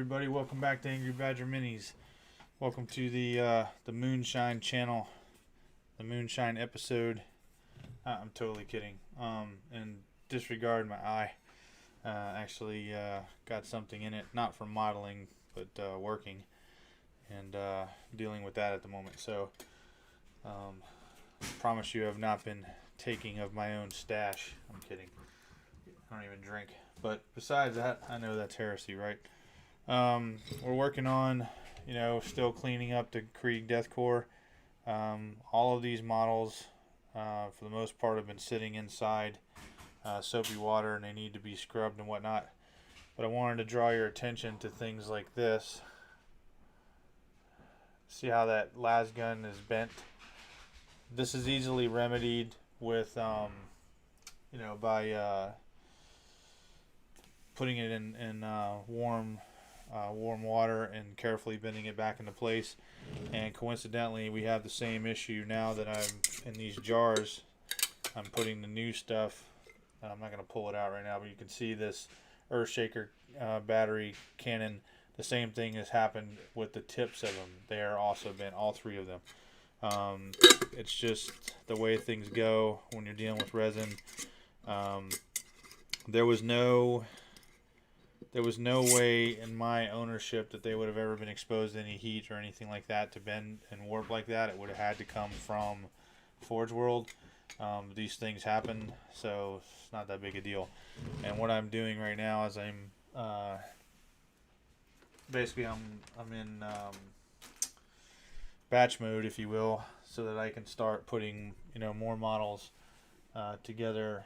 everybody, welcome back to Angry Badger Minis. Welcome to the Moonshine channel, the Moonshine episode. I'm totally kidding. And disregard my eye. Actually got something in it, not from modeling, but working, and dealing with that at the moment. So promise you I've not been taking of my own stash. I'm kidding. I don't even drink. But besides that, I know that's heresy, right? We're working on, still cleaning up the Krieg Death Corps. All of these models, for the most part, have been sitting inside soapy water, and they need to be scrubbed and whatnot. But I wanted to draw your attention to things like this. See how that las gun is bent? This is easily remedied with, by putting it in warm water and carefully bending it back into place. And coincidentally, we have the same issue now that I'm in these jars. I'm putting the new stuff. I'm not going to pull it out right now, but you can see this Earthshaker battery cannon. The same thing has happened with the tips of them. They are also bent, all three of them. It's just the way things go when you're dealing with resin. There was no way in my ownership that they would have ever been exposed to any heat or anything like that to bend and warp like that. It would have had to come from Forge World. These things happen, so it's not that big a deal. And what I'm doing right now is I'm in batch mode, if you will, so that I can start putting more models together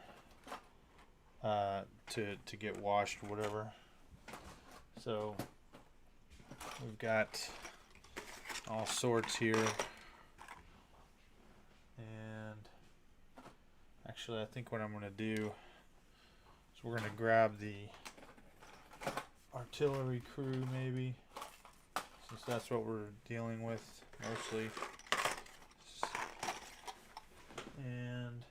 to get washed or whatever. So we've got all sorts here, and actually I think what I'm going to do is we're going to grab the artillery crew, maybe, since that's what we're dealing with mostly. And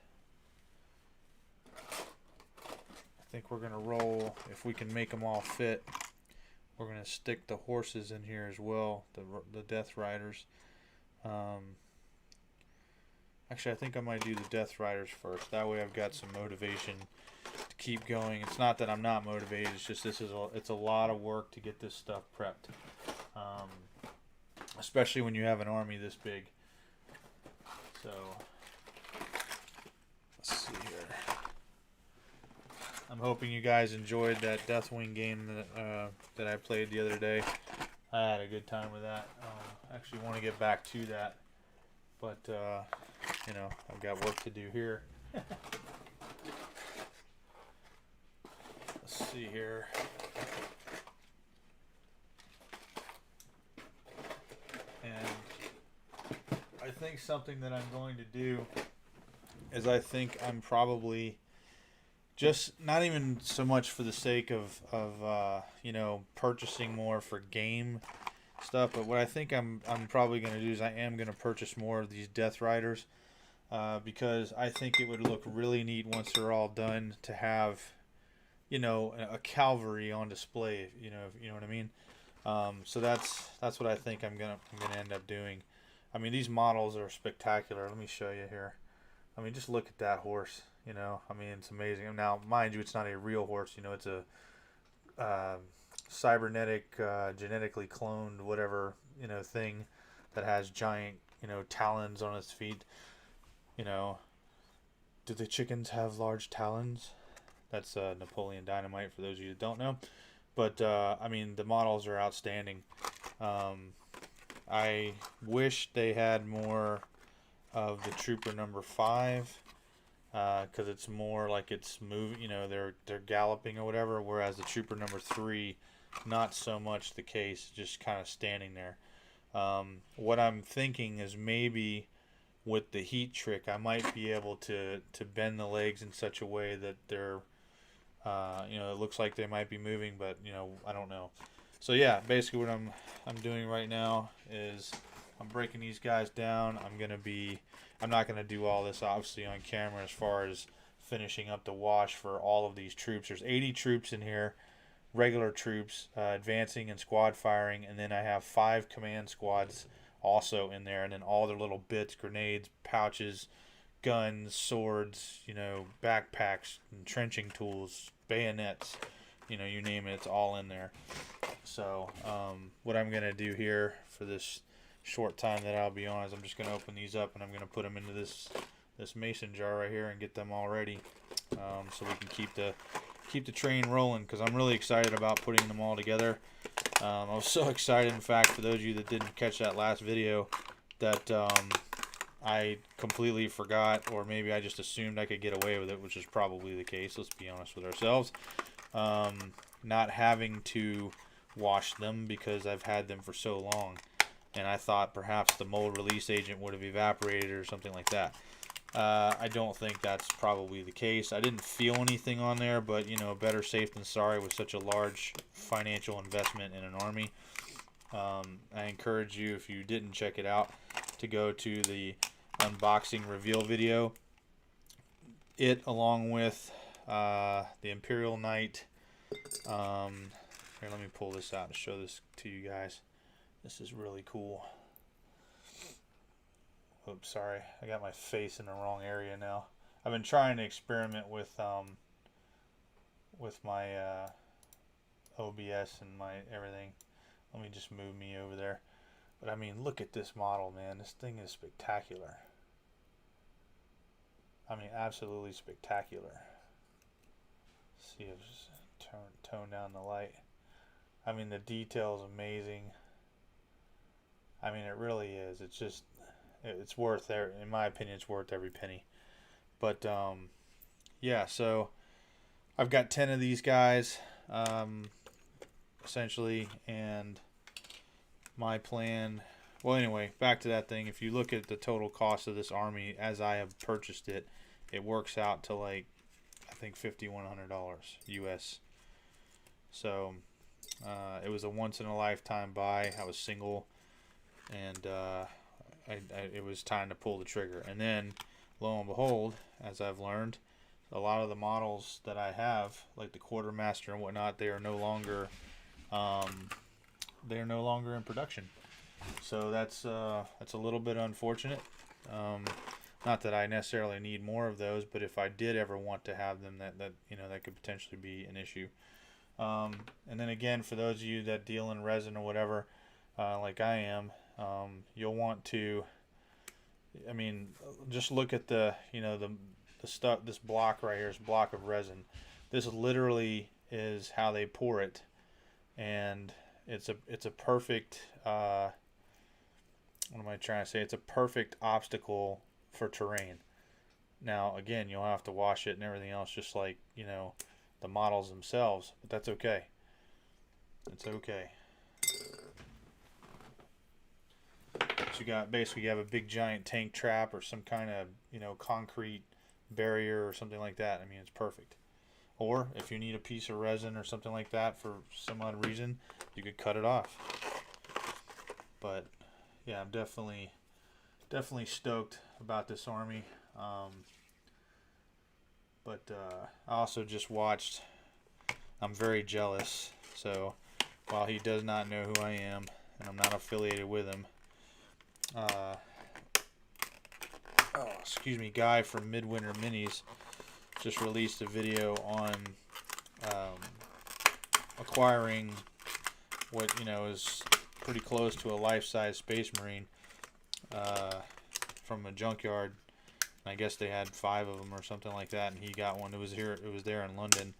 I think we're going to roll, if we can make them all fit, we're going to stick the horses in here as well, the Death Riders. Actually, I think I might do the Death Riders first. That way I've got some motivation to keep going. It's not that I'm not motivated, it's just it's a lot of work to get this stuff prepped. Especially when you have an army this big. So let's see here. I'm hoping you guys enjoyed that Deathwing game that I played the other day. I had a good time with that. I actually want to get back to that, but I've got work to do here. Let's see here. And I think something that I'm going to do is I think I'm probably just not even so much for the sake of purchasing more for game stuff, but what I think I'm probably going to do is I am going to purchase more of these Death Riders, because I think it would look really neat once they're all done to have a cavalry on display, if you know what I mean. So that's what I think I'm gonna end up doing. I mean, these models are spectacular. Let me show you here. I mean, just look at that horse. I mean, it's amazing. Now, mind you, it's not a real horse. It's a cybernetic, genetically cloned, whatever, thing that has giant, talons on its feet. Do the chickens have large talons? That's Napoleon Dynamite, for those of you that don't know. But, I mean, the models are outstanding. I wish they had more of the Trooper number 5. Because it's more like it's moving, they're galloping or whatever, whereas the Trooper number 3, not so much the case, just kind of standing there. What I'm thinking is maybe with the heat trick, I might be able to bend the legs in such a way that they're, it looks like they might be moving, but I don't know. So yeah, basically what I'm doing right now is I'm breaking these guys down. I'm not going to do all this obviously on camera as far as finishing up the wash for all of these troops. There's 80 troops in here regular troops advancing and squad firing, and then I have 5 command squads also in there, and then all their little bits, grenades, pouches, guns, swords, you know, backpacks, entrenching tools, bayonets, you know, you name it, it's all in there. So what I'm gonna do here for this short time that I'll be on is I'm just gonna open these up and I'm gonna put them into this mason jar right here and get them all ready, so we can keep the train rolling, because I'm really excited about putting them all together. I was so excited, in fact, for those of you that didn't catch that last video, that I completely forgot, or maybe I just assumed I could get away with it, which is probably the case, let's be honest with ourselves, not having to wash them because I've had them for so long, and I thought perhaps the mold release agent would have evaporated or something like that. I don't think that's probably the case. I didn't feel anything on there, but you know, better safe than sorry with such a large financial investment in an army. I encourage you, if you didn't check it out, to go to the unboxing reveal video. It, along with the Imperial Knight. Here, let me pull this out and show this to you guys. This is really cool. Oops, sorry, I got my face in the wrong area now. I've been trying to experiment with my OBS and my everything. Let me just move me over there. But I mean, look at this model, man. This thing is spectacular. I mean, absolutely spectacular. Let's see if tone down the light. I mean, the detail is amazing. I mean, it really is. It's just, it's worth there. In my opinion, it's worth every penny. But yeah, so I've got 10 of these guys, essentially, and my plan. Well, anyway, back to that thing. If you look at the total cost of this army as I have purchased it, it works out to like, I think $5,100 US. So it was a once in a lifetime buy. I was single, and it was time to pull the trigger. And then, lo and behold, as I've learned, a lot of the models that I have, like the Quartermaster and whatnot, they are no longer in production. So that's a little bit unfortunate. Not that I necessarily need more of those, but if I did ever want to have them, that you know, that could potentially be an issue. And then again, for those of you that deal in resin or whatever, like I am, you'll want to, I mean, just look at the, you know, the stuff, this block right here, this block of resin. This literally is how they pour it, and it's a perfect, what am I trying to say? It's a perfect obstacle for terrain. Now, again, you'll have to wash it and everything else, just like, you know, the models themselves, but that's okay. It's okay. So you got, basically, you have a big giant tank trap or some kind of, you know, concrete barrier or something like that. I mean, it's perfect. Or if you need a piece of resin or something like that for some odd reason, you could cut it off. But yeah, I'm definitely stoked about this army. But I also just watched, I'm very jealous. So while he does not know who I am and I'm not affiliated with him, excuse me, Guy from Midwinter Minis just released a video on acquiring what, you know, is pretty close to a life-size Space Marine from a junkyard. I guess they had 5 of them or something like that, and he got one. It was there in London.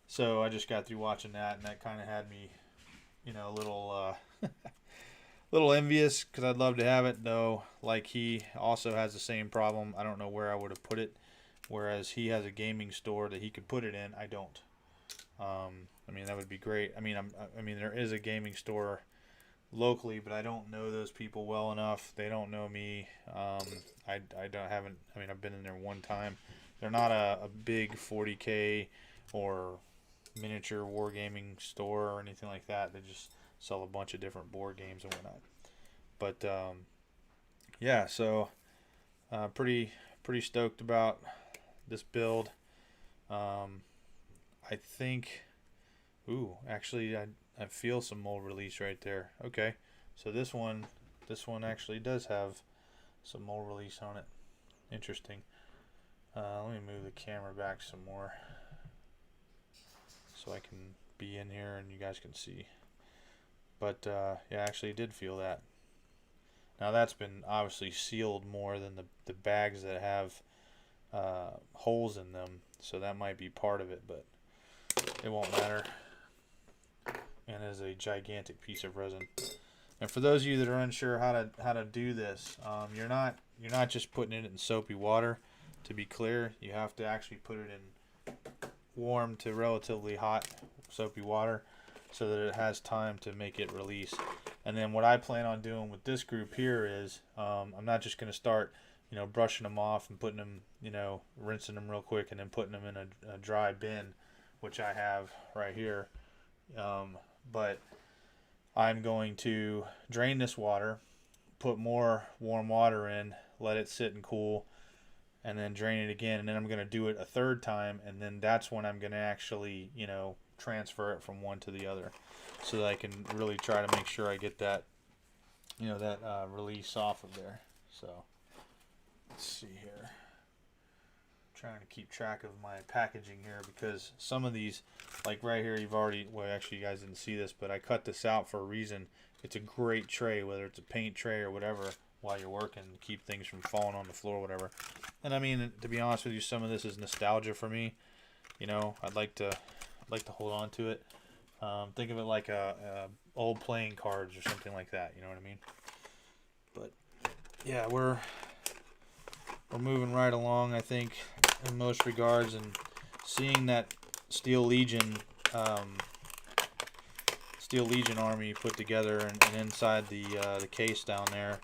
So I just got through watching that, and that kind of had me, you know, a little little envious, because I'd love to have it, though. Like, he also has the same problem. I don't know where I would have put it, whereas he has a gaming store that he could put it in. I don't. I mean, that would be great. I mean, I mean, there is a gaming store locally, but I don't know those people well enough. They don't know me. I mean, I've been in there one time. They're not a big 40K or miniature wargaming store or anything like that. They just sell a bunch of different board games and whatnot. But yeah, so pretty stoked about this build. I think Ooh, actually I feel some mold release right there. Okay, so this one actually does have some mold release on it. Interesting. Let me move the camera back some more so I can be in here and you guys can see. But yeah, actually did feel that. Now that's been obviously sealed more than the bags that have holes in them, so that might be part of it, but it won't matter. And it is a gigantic piece of resin. And for those of you that are unsure how to do this, you're not just putting it in soapy water. To be clear, you have to actually put it in warm to relatively hot soapy water so that it has time to make it release. And then what I plan on doing with this group here is I'm not just going to start, brushing them off and putting them, rinsing them real quick and then putting them in a dry bin, which I have right here. But I'm going to drain this water, put more warm water in, let it sit and cool, and then drain it again, and then I'm going to do it a third time, and then that's when I'm going to actually, transfer it from one to the other, so that I can really try to make sure I get that, that release off of there. So let's see here. Trying to keep track of my packaging here, because some of these, like right here, well, actually you guys didn't see this, but I cut this out for a reason. It's a great tray, whether it's a paint tray or whatever, while you're working, to keep things from falling on the floor or whatever. And I mean, to be honest with you, some of this is nostalgia for me. I'd like to hold on to it. Think of it like a old playing cards or something like that, you know what I mean? But yeah, we're moving right along, I think, in most regards, and seeing that Steel Legion army put together and inside the case down there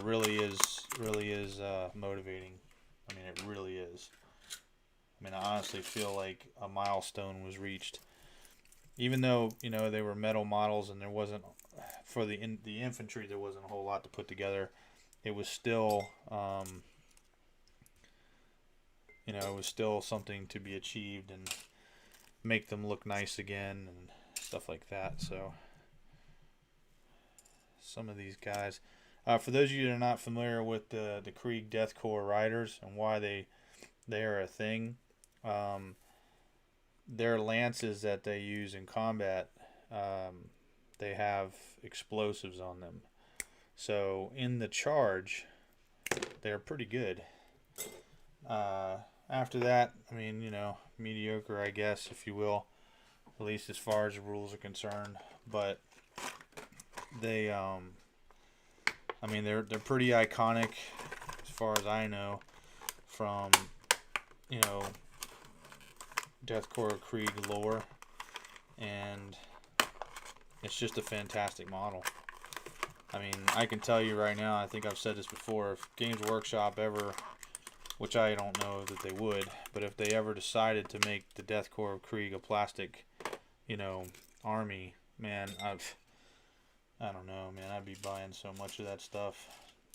really is motivating. I mean, it really is. I mean, I honestly feel like a milestone was reached, even though they were metal models and there wasn't, for the infantry, there wasn't a whole lot to put together. It was still it was still something to be achieved and make them look nice again and stuff like that. So some of these guys, for those of you that are not familiar with the Krieg Death Corps riders and why they are a thing, their lances that they use in combat, they have explosives on them. So in the charge, they're pretty good. After that, I mean, mediocre, I guess, if you will, at least as far as the rules are concerned. But they, I mean, they're pretty iconic as far as I know, from Death Corps of Krieg lore, and it's just a fantastic model. I mean, I can tell you right now, I think I've said this before, if Games Workshop ever, which I don't know that they would, but if they ever decided to make the Death Corps of Krieg a plastic, army, man, I don't know, man, I'd be buying so much of that stuff.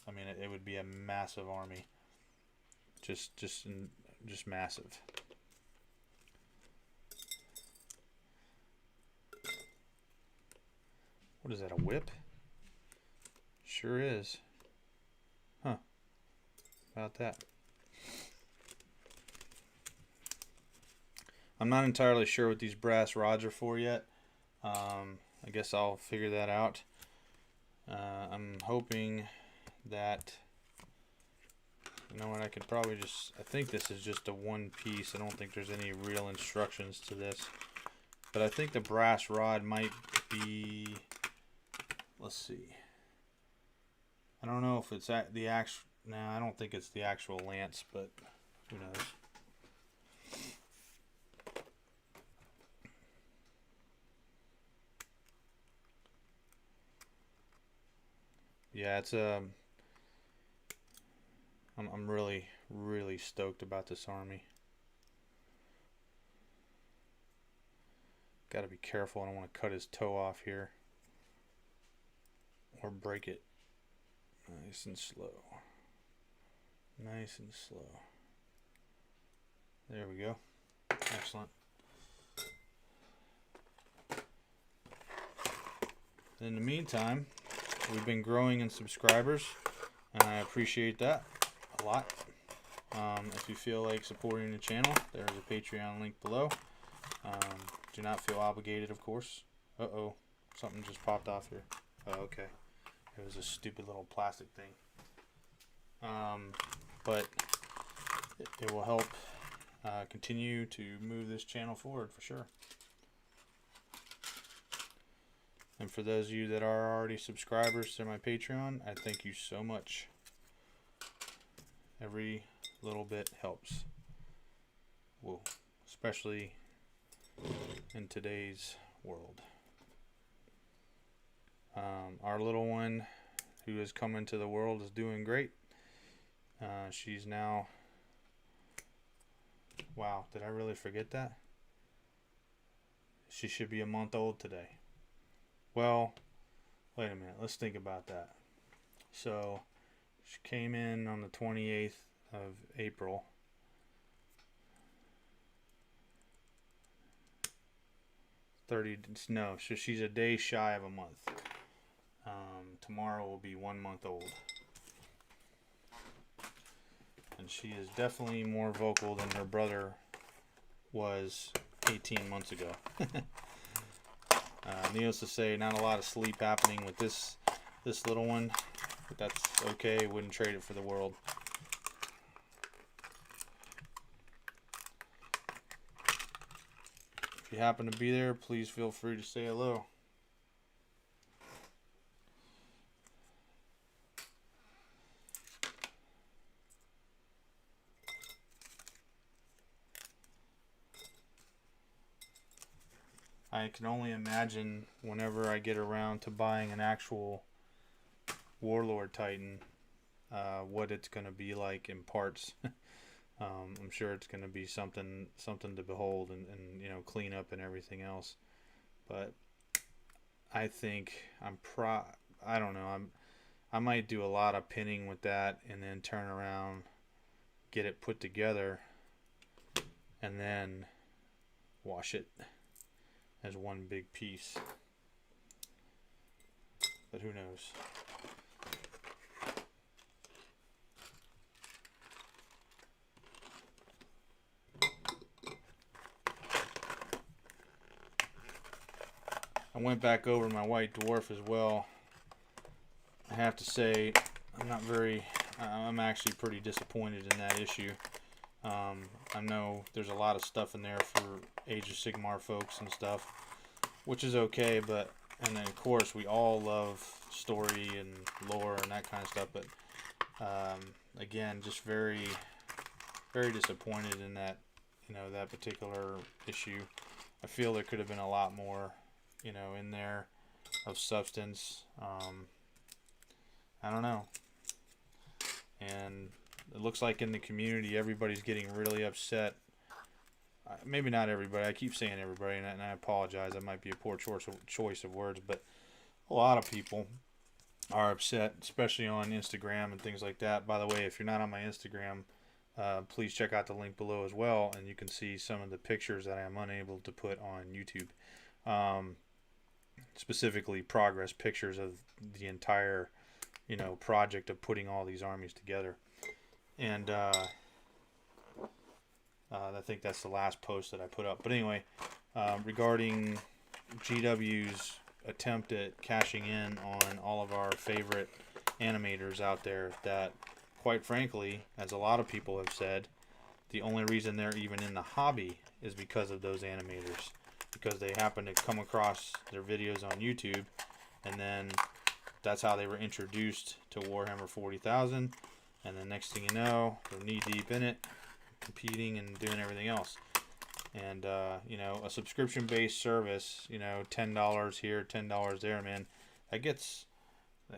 I mean, it would be a massive army. Just massive. What is that, a whip? Sure is. Huh. About that. I'm not entirely sure what these brass rods are for yet. I guess I'll figure that out. I'm hoping that, you know what, I could probably just, I think this is just a one piece. I don't think there's any real instructions to this. But I think the brass rod might be, let's see. I don't know if it's the actual, no, I don't think it's the actual lance, but who knows. Yeah, it's I'm really stoked about this army. Got to be careful. I don't want to cut his toe off here or break it. Nice and slow. Nice and slow. There we go. Excellent. In the meantime, we've been growing in subscribers, and I appreciate that a lot. If you feel like supporting the channel, there's a Patreon link below. Do not feel obligated, of course. Uh-oh, something just popped off here. Oh, okay. It was a stupid little plastic thing. But it will help continue to move this channel forward for sure. And for those of you that are already subscribers to my Patreon, I thank you so much. Every little bit helps. Whoa, especially in today's world. Our little one who has come into the world is doing great. She's now, wow, did I really forget that? She should be a month old today. Well, wait a minute, let's think about that. So she came in on the 28th of April. So she's a day shy of a month. Tomorrow will be 1 month old. And she is definitely more vocal than her brother was 18 months ago. Needless to say, not a lot of sleep happening with this little one, but that's okay. Wouldn't trade it for the world. If you happen to be there, please feel free to say hello. I can only imagine whenever I get around to buying an actual Warlord Titan, what it's going to be like in parts. I'm sure it's going to be something to behold and you know, clean up and everything else. But I think I don't know, I might do a lot of pinning with that and then turn around, get it put together, and then wash it as one big piece. But who knows? I went back over my White Dwarf as well. I have to say, I'm actually pretty disappointed in that issue. I know there's a lot of stuff in there for Age of Sigmar folks and stuff, which is okay, but, and then of course we all love story and lore and that kind of stuff, but again, just very, very disappointed in that, you know, that particular issue. I feel there could have been a lot more, you know, in there of substance. I don't know. And it looks like in the community everybody's getting really upset. Maybe not everybody. I keep saying everybody, and I apologize. That might be a poor choice of words, but a lot of people are upset, especially on Instagram and things like that. By the way, if you're not on my Instagram, please check out the link below as well, and you can see some of the pictures that I am unable to put on YouTube. Specifically progress pictures of the entire, you know, project of putting all these armies together. And I think that's the last post that I put up. But anyway, regarding GW's attempt at cashing in on all of our favorite animators out there, that quite frankly, as a lot of people have said, the only reason they're even in the hobby is because of those animators, because they happen to come across their videos on YouTube, and then that's how they were introduced to Warhammer 40,000, and the next thing you know, they're knee deep in it, competing and doing everything else. And you know, a subscription based service, you know, $10 here, $10 there, man, that gets,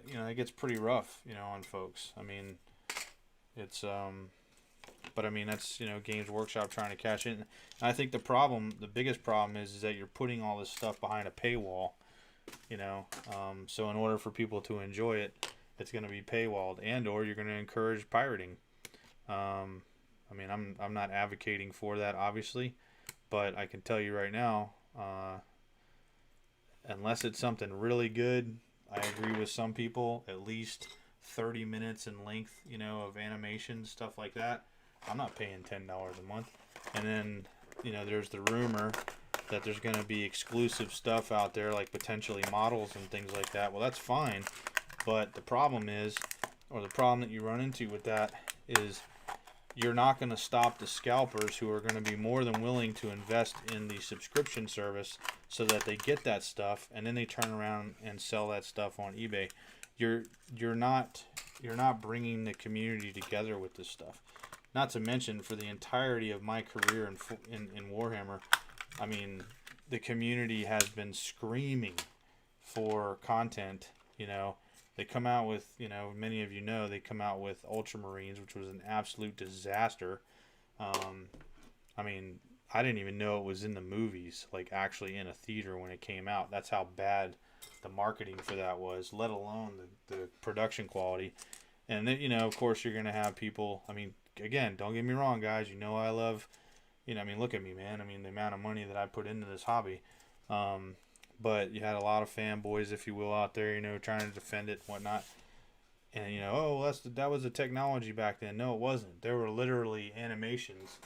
you know, it gets pretty rough, you know, on folks. I mean, it's but I mean, that's, you know, Games Workshop trying to cash in. And I think the biggest problem is that you're putting all this stuff behind a paywall, you know. So in order for people to enjoy it, it's going to be paywalled, and or you're going to encourage pirating. I mean, I'm not advocating for that, obviously, but I can tell you right now, unless it's something really good, I agree with some people, at least 30 minutes in length, you know, of animation, stuff like that. I'm not paying $10 a month. And then, you know, there's the rumor that there's going to be exclusive stuff out there, like potentially models and things like that. Well, that's fine. But the problem is, or the problem that you run into with that is, you're not going to stop the scalpers who are going to be more than willing to invest in the subscription service so that they get that stuff, and then they turn around and sell that stuff on eBay. You're not bringing the community together with this stuff. Not to mention, for the entirety of my career in Warhammer, I mean, the community has been screaming for content. You know, they come out with, you know, many of you know, they come out with Ultramarines, which was an absolute disaster. I mean, I didn't even know it was in the movies, like actually in a theater when it came out. That's how bad the marketing for that was, let alone the production quality. And then, you know, of course, you're going to have people, I mean, again, don't get me wrong, guys. You know I love, you know, I mean, look at me, man. I mean, the amount of money that I put into this hobby. But you had a lot of fanboys, if you will, out there, you know, trying to defend it and whatnot. And, you know, oh, that was the technology back then. No, it wasn't. There were literally animations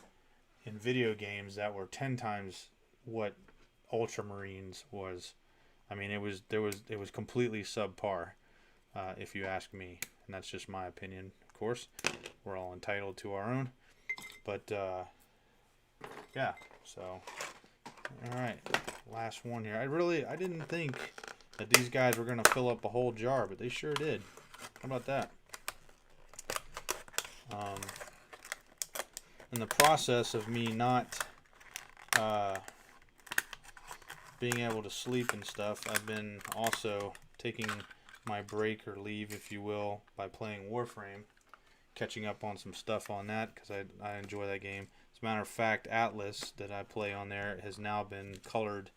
in video games that were 10 times what Ultramarines was. I mean, it was completely subpar, if you ask me. And that's just my opinion, of course. We're all entitled to our own. But, yeah, so, all right, last one here. I didn't think that these guys were going to fill up a whole jar, but they sure did. How about that? In the process of me not being able to sleep and stuff, I've been also taking my break or leave, if you will, by playing Warframe, catching up on some stuff on that because I enjoy that game. As a matter of fact, Atlas that I play on there has now been colored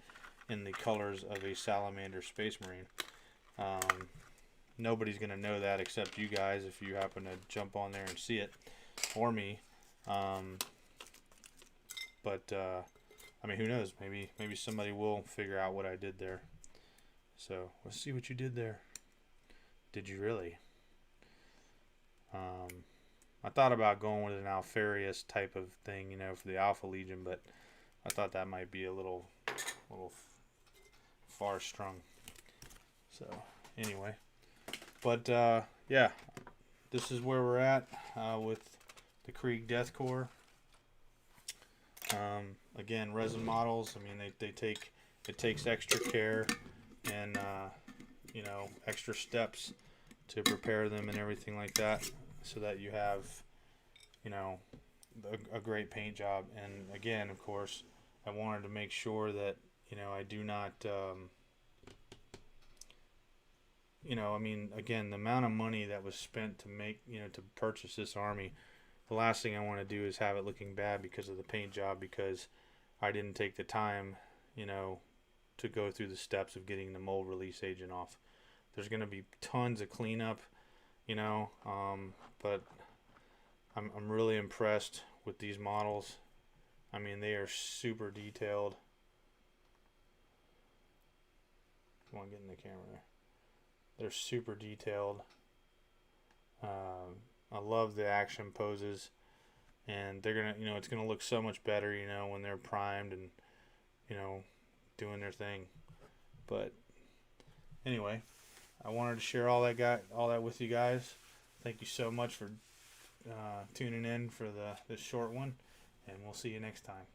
in the colors of a Salamander Space Marine. Nobody's going to know that except you guys if you happen to jump on there and see it, or me. But I mean, who knows? Maybe somebody will figure out what I did there. So let's see what you did there. Did you really? I thought about going with an Alfarius type of thing, you know, for the Alpha Legion, but I thought that might be a little far strung. So anyway, but yeah, this is where we're at with the Krieg Death Corps. Again, resin models. I mean, it takes extra care and you know, extra steps to prepare them and everything like that, so that you have, you know, a great paint job. And again, of course, I wanted to make sure that, you know, I do not, you know, I mean, again, the amount of money that was spent to make, you know, to purchase this army, the last thing I want to do is have it looking bad because of the paint job, because I didn't take the time, you know, to go through the steps of getting the mold release agent off. There's going to be tons of cleanup, you know, but I'm really impressed with these models. I mean, they are super detailed. Come on, get in the camera there. They're super detailed. I love the action poses, and they're gonna, you know, it's gonna look so much better, you know, when they're primed and, you know, doing their thing. But anyway, I wanted to share all that with you guys. Thank you so much for tuning in for this short one, and we'll see you next time.